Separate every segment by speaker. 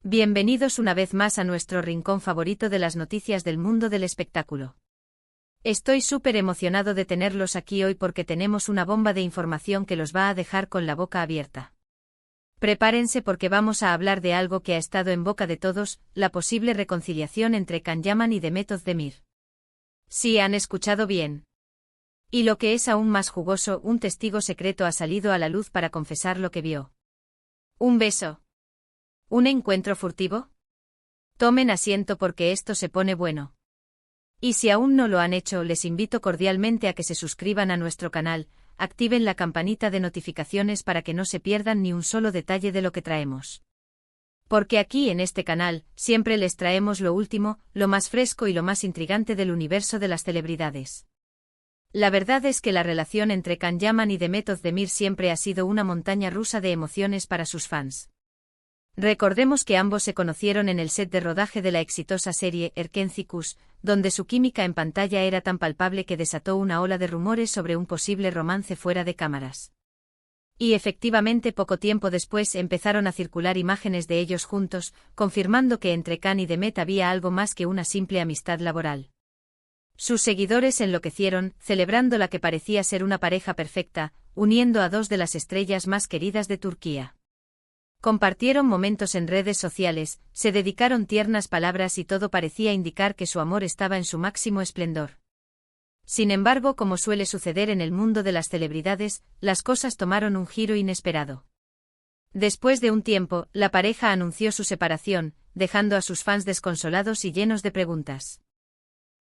Speaker 1: Bienvenidos una vez más a nuestro rincón favorito de las noticias del mundo del espectáculo. Estoy súper emocionado de tenerlos aquí hoy porque tenemos una bomba de información que los va a dejar con la boca abierta. Prepárense porque vamos a hablar de algo que ha estado en boca de todos, la posible reconciliación entre Can Yaman y Demet Özdemir. Sí, han escuchado bien. Y lo que es aún más jugoso, un testigo secreto ha salido a la luz para confesar lo que vio. ¿Un beso? ¿Un encuentro furtivo? Tomen asiento porque esto se pone bueno. Y si aún no lo han hecho, les invito cordialmente a que se suscriban a nuestro canal, activen la campanita de notificaciones para que no se pierdan ni un solo detalle de lo que traemos. Porque aquí en este canal, siempre les traemos lo último, lo más fresco y lo más intrigante del universo de las celebridades. La verdad es que la relación entre Can Yaman y Demet Özdemir siempre ha sido una montaña rusa de emociones para sus fans. Recordemos que ambos se conocieron en el set de rodaje de la exitosa serie Erkenci Kuş, donde su química en pantalla era tan palpable que desató una ola de rumores sobre un posible romance fuera de cámaras. Y efectivamente poco tiempo después empezaron a circular imágenes de ellos juntos, confirmando que entre Can y Demet había algo más que una simple amistad laboral. Sus seguidores enloquecieron, celebrando la que parecía ser una pareja perfecta, uniendo a dos de las estrellas más queridas de Turquía. Compartieron momentos en redes sociales, se dedicaron tiernas palabras y todo parecía indicar que su amor estaba en su máximo esplendor. Sin embargo, como suele suceder en el mundo de las celebridades, las cosas tomaron un giro inesperado. Después de un tiempo, la pareja anunció su separación, dejando a sus fans desconsolados y llenos de preguntas.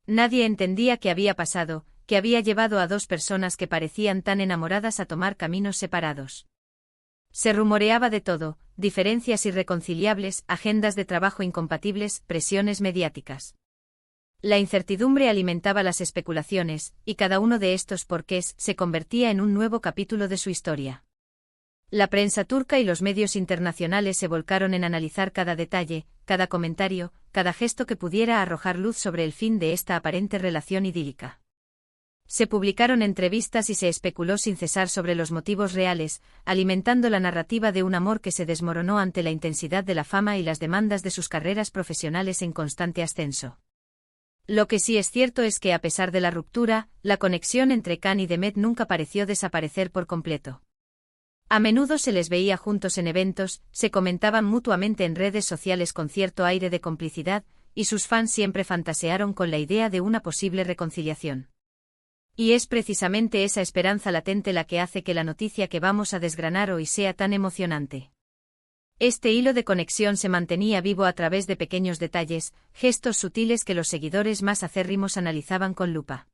Speaker 1: Nadie entendía qué había pasado, que había llevado a dos personas que parecían tan enamoradas a tomar caminos separados. Se rumoreaba de todo, diferencias irreconciliables, agendas de trabajo incompatibles, presiones mediáticas. La incertidumbre alimentaba las especulaciones, y cada uno de estos porqués se convertía en un nuevo capítulo de su historia. La prensa turca y los medios internacionales se volcaron en analizar cada detalle, cada comentario, cada gesto que pudiera arrojar luz sobre el fin de esta aparente relación idílica. Se publicaron entrevistas y se especuló sin cesar sobre los motivos reales, alimentando la narrativa de un amor que se desmoronó ante la intensidad de la fama y las demandas de sus carreras profesionales en constante ascenso. Lo que sí es cierto es que a pesar de la ruptura, la conexión entre Can y Demet nunca pareció desaparecer por completo. A menudo se les veía juntos en eventos, se comentaban mutuamente en redes sociales con cierto aire de complicidad, y sus fans siempre fantasearon con la idea de una posible reconciliación. Y es precisamente esa esperanza latente la que hace que la noticia que vamos a desgranar hoy sea tan emocionante. Este hilo de conexión se mantenía vivo a través de pequeños detalles, gestos sutiles que los seguidores más acérrimos analizaban con lupa.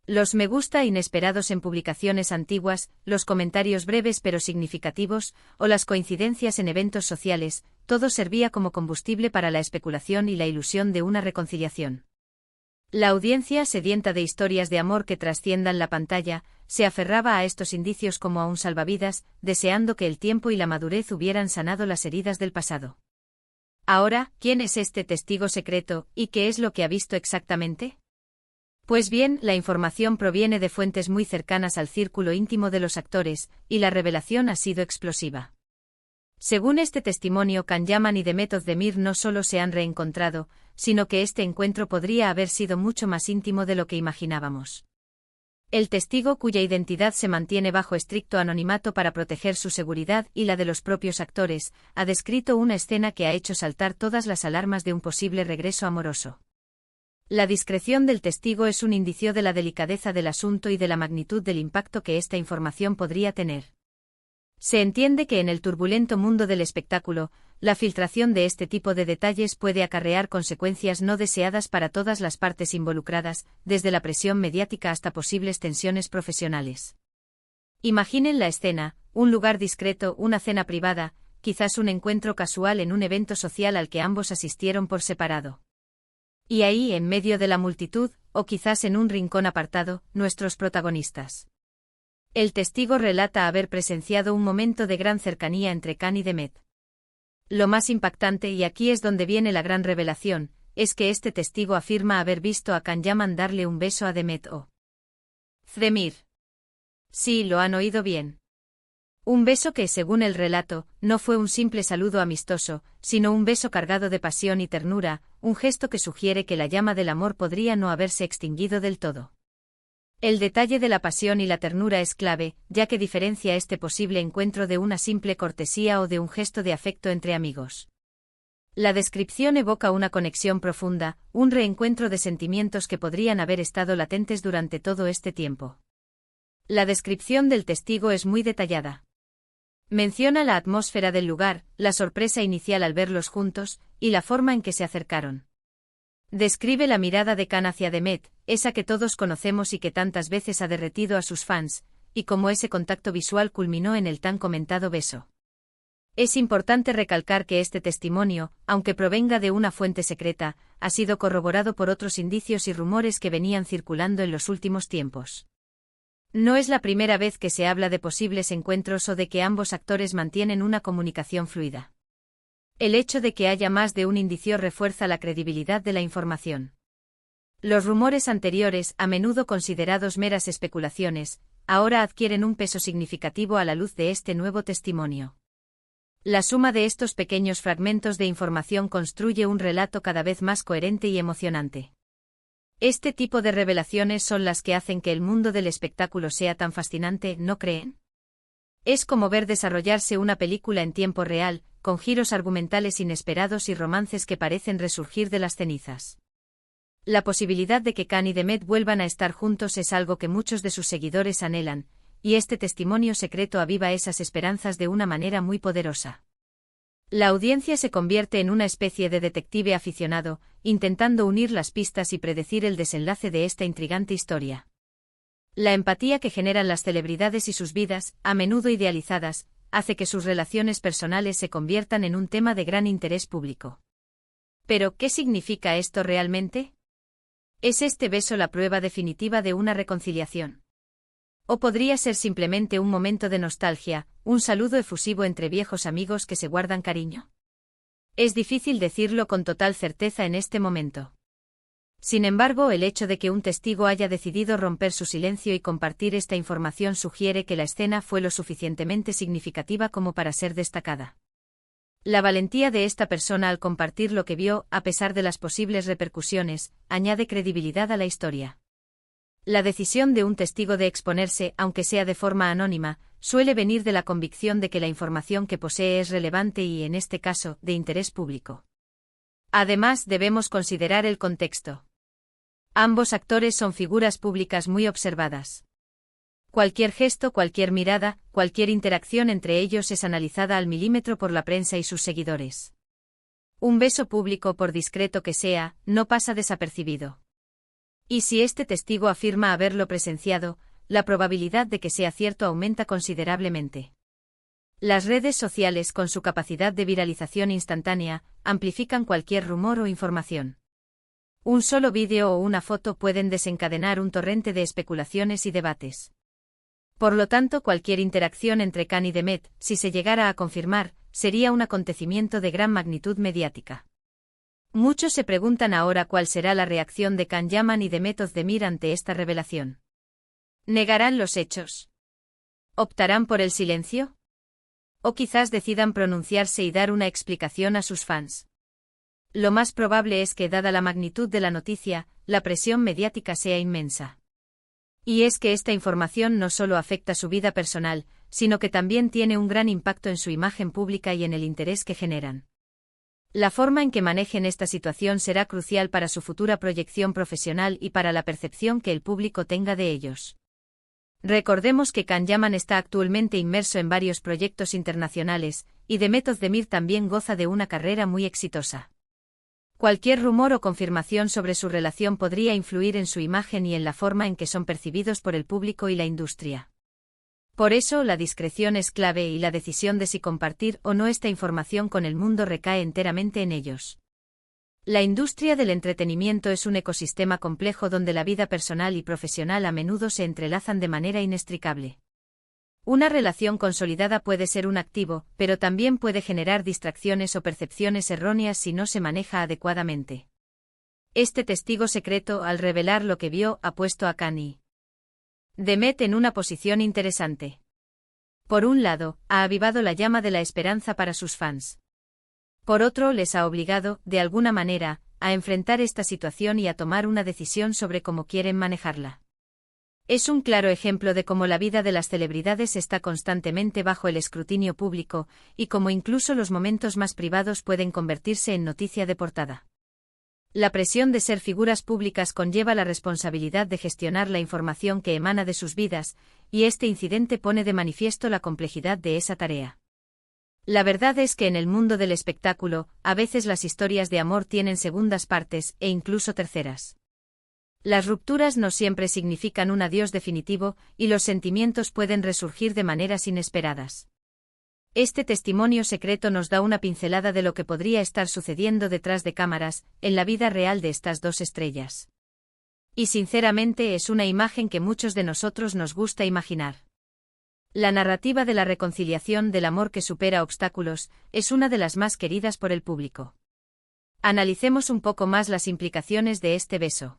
Speaker 1: Los me gusta inesperados en publicaciones antiguas, los comentarios breves pero significativos, o las coincidencias en eventos sociales, todo servía como combustible para la especulación y la ilusión de una reconciliación. La audiencia, sedienta de historias de amor que trasciendan la pantalla, se aferraba a estos indicios como a un salvavidas, deseando que el tiempo y la madurez hubieran sanado las heridas del pasado. Ahora, ¿quién es este testigo secreto, y qué es lo que ha visto exactamente? Pues bien, la información proviene de fuentes muy cercanas al círculo íntimo de los actores, y la revelación ha sido explosiva. Según este testimonio, Can Yaman y Demet Özdemir no solo se han reencontrado, sino que este encuentro podría haber sido mucho más íntimo de lo que imaginábamos. El testigo, cuya identidad se mantiene bajo estricto anonimato para proteger su seguridad y la de los propios actores, ha descrito una escena que ha hecho saltar todas las alarmas de un posible regreso amoroso. La discreción del testigo es un indicio de la delicadeza del asunto y de la magnitud del impacto que esta información podría tener. Se entiende que en el turbulento mundo del espectáculo, la filtración de este tipo de detalles puede acarrear consecuencias no deseadas para todas las partes involucradas, desde la presión mediática hasta posibles tensiones profesionales. Imaginen la escena, un lugar discreto, una cena privada, quizás un encuentro casual en un evento social al que ambos asistieron por separado. Y ahí, en medio de la multitud, o quizás en un rincón apartado, nuestros protagonistas. El testigo relata haber presenciado un momento de gran cercanía entre Can y Demet. Lo más impactante, y aquí es donde viene la gran revelación, es que este testigo afirma haber visto a Can Yaman darle un beso a Demet Özdemir. Sí, lo han oído bien. Un beso que, según el relato, no fue un simple saludo amistoso, sino un beso cargado de pasión y ternura, un gesto que sugiere que la llama del amor podría no haberse extinguido del todo. El detalle de la pasión y la ternura es clave, ya que diferencia este posible encuentro de una simple cortesía o de un gesto de afecto entre amigos. La descripción evoca una conexión profunda, un reencuentro de sentimientos que podrían haber estado latentes durante todo este tiempo. La descripción del testigo es muy detallada. Menciona la atmósfera del lugar, la sorpresa inicial al verlos juntos, y la forma en que se acercaron. Describe la mirada de Khan hacia Demet, esa que todos conocemos y que tantas veces ha derretido a sus fans, y cómo ese contacto visual culminó en el tan comentado beso. Es importante recalcar que este testimonio, aunque provenga de una fuente secreta, ha sido corroborado por otros indicios y rumores que venían circulando en los últimos tiempos. No es la primera vez que se habla de posibles encuentros o de que ambos actores mantienen una comunicación fluida. El hecho de que haya más de un indicio refuerza la credibilidad de la información. Los rumores anteriores, a menudo considerados meras especulaciones, ahora adquieren un peso significativo a la luz de este nuevo testimonio. La suma de estos pequeños fragmentos de información construye un relato cada vez más coherente y emocionante. Este tipo de revelaciones son las que hacen que el mundo del espectáculo sea tan fascinante, ¿no creen? Es como ver desarrollarse una película en tiempo real, con giros argumentales inesperados y romances que parecen resurgir de las cenizas. La posibilidad de que Khan y Demet vuelvan a estar juntos es algo que muchos de sus seguidores anhelan, y este testimonio secreto aviva esas esperanzas de una manera muy poderosa. La audiencia se convierte en una especie de detective aficionado, intentando unir las pistas y predecir el desenlace de esta intrigante historia. La empatía que generan las celebridades y sus vidas, a menudo idealizadas, hace que sus relaciones personales se conviertan en un tema de gran interés público. Pero, ¿qué significa esto realmente? ¿Es este beso la prueba definitiva de una reconciliación? ¿O podría ser simplemente un momento de nostalgia, un saludo efusivo entre viejos amigos que se guardan cariño? Es difícil decirlo con total certeza en este momento. Sin embargo, el hecho de que un testigo haya decidido romper su silencio y compartir esta información sugiere que la escena fue lo suficientemente significativa como para ser destacada. La valentía de esta persona al compartir lo que vio, a pesar de las posibles repercusiones, añade credibilidad a la historia. La decisión de un testigo de exponerse, aunque sea de forma anónima, suele venir de la convicción de que la información que posee es relevante y, en este caso, de interés público. Además, debemos considerar el contexto. Ambos actores son figuras públicas muy observadas. Cualquier gesto, cualquier mirada, cualquier interacción entre ellos es analizada al milímetro por la prensa y sus seguidores. Un beso público, por discreto que sea, no pasa desapercibido. Y si este testigo afirma haberlo presenciado, la probabilidad de que sea cierto aumenta considerablemente. Las redes sociales, con su capacidad de viralización instantánea, amplifican cualquier rumor o información. Un solo vídeo o una foto pueden desencadenar un torrente de especulaciones y debates. Por lo tanto, cualquier interacción entre Khan y Demet, si se llegara a confirmar, sería un acontecimiento de gran magnitud mediática. Muchos se preguntan ahora cuál será la reacción de Khan Yaman y Demet Özdemir ante esta revelación. ¿Negarán los hechos? ¿Optarán por el silencio? ¿O quizás decidan pronunciarse y dar una explicación a sus fans? Lo más probable es que, dada la magnitud de la noticia, la presión mediática sea inmensa. Y es que esta información no solo afecta su vida personal, sino que también tiene un gran impacto en su imagen pública y en el interés que generan. La forma en que manejen esta situación será crucial para su futura proyección profesional y para la percepción que el público tenga de ellos. Recordemos que Khan Yaman está actualmente inmerso en varios proyectos internacionales, y Demet Özdemir también goza de una carrera muy exitosa. Cualquier rumor o confirmación sobre su relación podría influir en su imagen y en la forma en que son percibidos por el público y la industria. Por eso, la discreción es clave y la decisión de si compartir o no esta información con el mundo recae enteramente en ellos. La industria del entretenimiento es un ecosistema complejo donde la vida personal y profesional a menudo se entrelazan de manera inextricable. Una relación consolidada puede ser un activo, pero también puede generar distracciones o percepciones erróneas si no se maneja adecuadamente. Este testigo secreto, al revelar lo que vio, ha puesto a Khan y Demet en una posición interesante. Por un lado, ha avivado la llama de la esperanza para sus fans. Por otro, les ha obligado, de alguna manera, a enfrentar esta situación y a tomar una decisión sobre cómo quieren manejarla. Es un claro ejemplo de cómo la vida de las celebridades está constantemente bajo el escrutinio público, y cómo incluso los momentos más privados pueden convertirse en noticia de portada. La presión de ser figuras públicas conlleva la responsabilidad de gestionar la información que emana de sus vidas, y este incidente pone de manifiesto la complejidad de esa tarea. La verdad es que en el mundo del espectáculo, a veces las historias de amor tienen segundas partes, e incluso terceras. Las rupturas no siempre significan un adiós definitivo, y los sentimientos pueden resurgir de maneras inesperadas. Este testimonio secreto nos da una pincelada de lo que podría estar sucediendo detrás de cámaras, en la vida real de estas dos estrellas. Y sinceramente es una imagen que muchos de nosotros nos gusta imaginar. La narrativa de la reconciliación del amor que supera obstáculos es una de las más queridas por el público. Analicemos un poco más las implicaciones de este beso.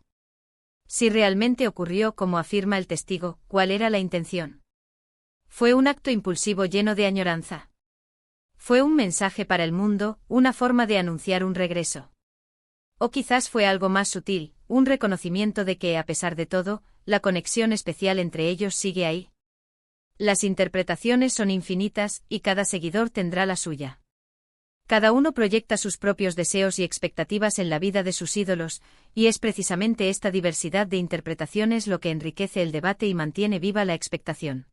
Speaker 1: Si realmente ocurrió como afirma el testigo, ¿cuál era la intención? ¿Fue un acto impulsivo lleno de añoranza? ¿Fue un mensaje para el mundo, una forma de anunciar un regreso? O quizás fue algo más sutil, un reconocimiento de que, a pesar de todo, la conexión especial entre ellos sigue ahí. Las interpretaciones son infinitas, y cada seguidor tendrá la suya. Cada uno proyecta sus propios deseos y expectativas en la vida de sus ídolos, y es precisamente esta diversidad de interpretaciones lo que enriquece el debate y mantiene viva la expectación.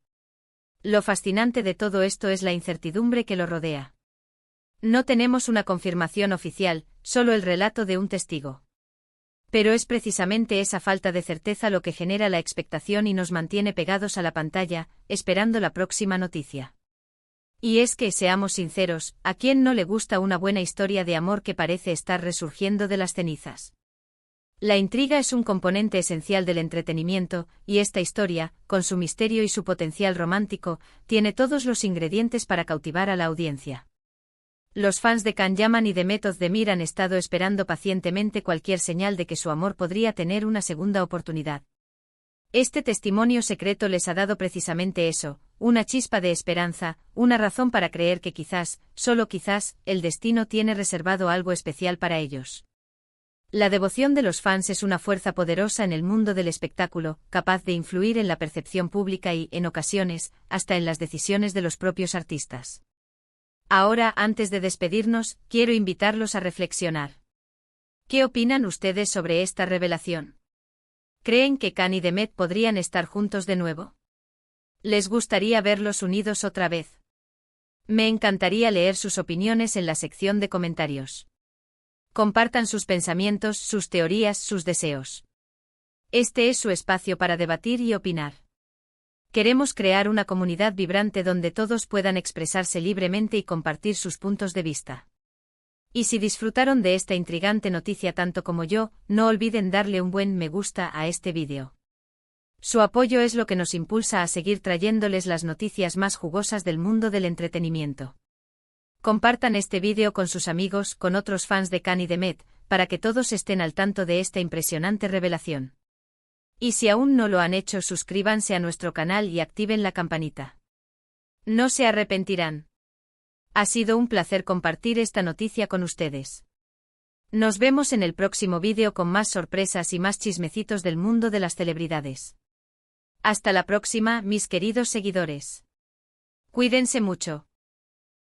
Speaker 1: Lo fascinante de todo esto es la incertidumbre que lo rodea. No tenemos una confirmación oficial, solo el relato de un testigo. Pero es precisamente esa falta de certeza lo que genera la expectación y nos mantiene pegados a la pantalla, esperando la próxima noticia. Y es que, seamos sinceros, ¿a quién no le gusta una buena historia de amor que parece estar resurgiendo de las cenizas? La intriga es un componente esencial del entretenimiento, y esta historia, con su misterio y su potencial romántico, tiene todos los ingredientes para cautivar a la audiencia. Los fans de Can Yaman y de Method Demir han estado esperando pacientemente cualquier señal de que su amor podría tener una segunda oportunidad. Este testimonio secreto les ha dado precisamente eso, una chispa de esperanza, una razón para creer que quizás, solo quizás, el destino tiene reservado algo especial para ellos. La devoción de los fans es una fuerza poderosa en el mundo del espectáculo, capaz de influir en la percepción pública y, en ocasiones, hasta en las decisiones de los propios artistas. Ahora, antes de despedirnos, quiero invitarlos a reflexionar. ¿Qué opinan ustedes sobre esta revelación? ¿Creen que Can y Demet podrían estar juntos de nuevo? ¿Les gustaría verlos unidos otra vez? Me encantaría leer sus opiniones en la sección de comentarios. Compartan sus pensamientos, sus teorías, sus deseos. Este es su espacio para debatir y opinar. Queremos crear una comunidad vibrante donde todos puedan expresarse libremente y compartir sus puntos de vista. Y si disfrutaron de esta intrigante noticia tanto como yo, no olviden darle un buen me gusta a este vídeo. Su apoyo es lo que nos impulsa a seguir trayéndoles las noticias más jugosas del mundo del entretenimiento. Compartan este vídeo con sus amigos, con otros fans de Can y Demet, para que todos estén al tanto de esta impresionante revelación. Y si aún no lo han hecho, suscríbanse a nuestro canal y activen la campanita. No se arrepentirán. Ha sido un placer compartir esta noticia con ustedes. Nos vemos en el próximo vídeo con más sorpresas y más chismecitos del mundo de las celebridades. Hasta la próxima, mis queridos seguidores. Cuídense mucho.